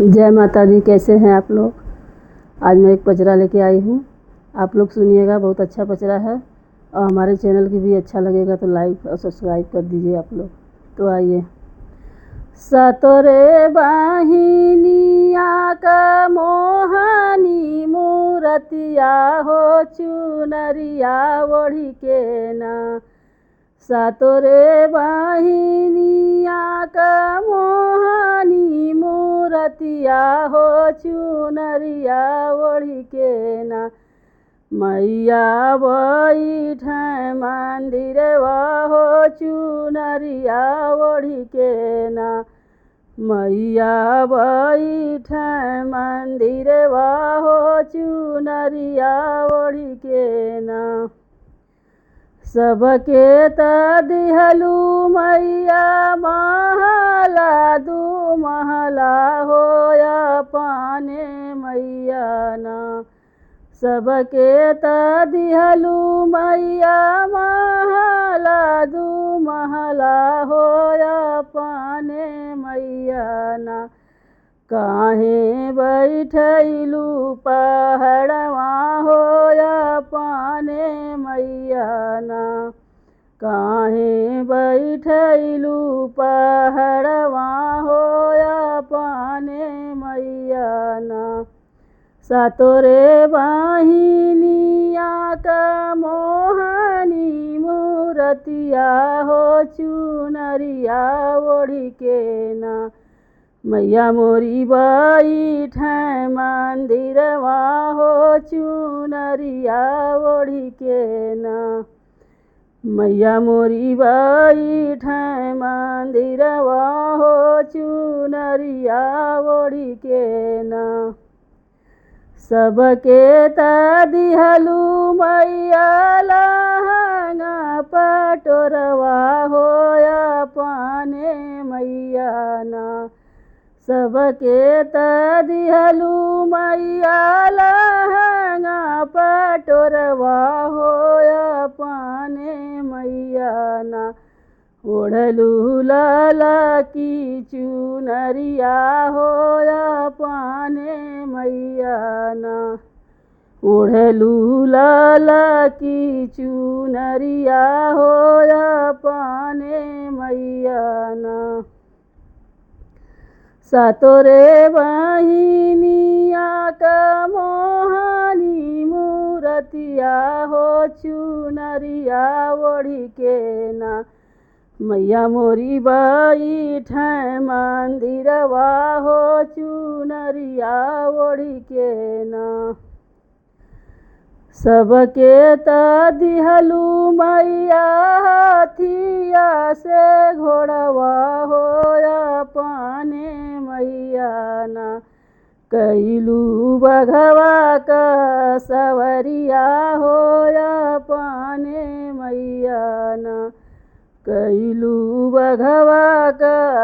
जय माता दी। कैसे हैं आप लोग? आज मैं एक पचरा लेके आई हूँ, आप लोग सुनिएगा। बहुत अच्छा पचरा है और हमारे चैनल की भी अच्छा लगेगा तो लाइक और सब्सक्राइब कर दीजिए आप लोग। तो आइए। सतोरे बाहिनिया का मोहानी मूरतिया हो चुनरिया ओढ़ी के ना। सतोरे बाहिनिया का मोहानी मूरतिया हो चुनरिया ओढ़ी के ना। मैया बैठे मंदिरवा हो चुनरिया ओढ़ी के ना। मैया बैठे मंदिरवा हो चुनरिया ओढ़ी के ना। सबके त दिहलू मैया महला दू महला होया पाने मैया ना। सबके त दिहलू मैया महला दू महला होया पाने मैया ना। काहे बैठैलू पहाड़वा होया पाने मैया ना। काहे बैठैलू पहाड़वा होया पाने मैया ना। सतोरे बाहिनिया का मोहानी मूरतिया हो चुनरिया ओढ़ी के ना। मैया मोरी बैठे मंदिरवा हो चुनरिया ओढ़ी के ना। मैया मोरी बैठे मंदिरवा हो चुनरिया ओढ़ी के ना। सबके त दिहलू मैया लहंगा पटोरवा होया पाने मैया ना। सबके त दिहलू मैया लहंगा पटोरवा होया पाने मैया ना। ओढ़लू लाला की चुनरिया होया पाने मैया ना। ओढ़लू लाला की चुनरिया होया पाने मैया ना। सतोरे बाहिनिया का मोहानी मूरतिया हो चुनरिया ओढ़ी के ना। मैया मोरी बैठे मंदिरवा हो चुनरिया ओढ़ी के ना। सबके त दिहलू मैया हाथिया से घोड़वा होया पाने मैया ना। कैलू बघवा का सवरिया होया पाने मैया ना। कैलू बघवा का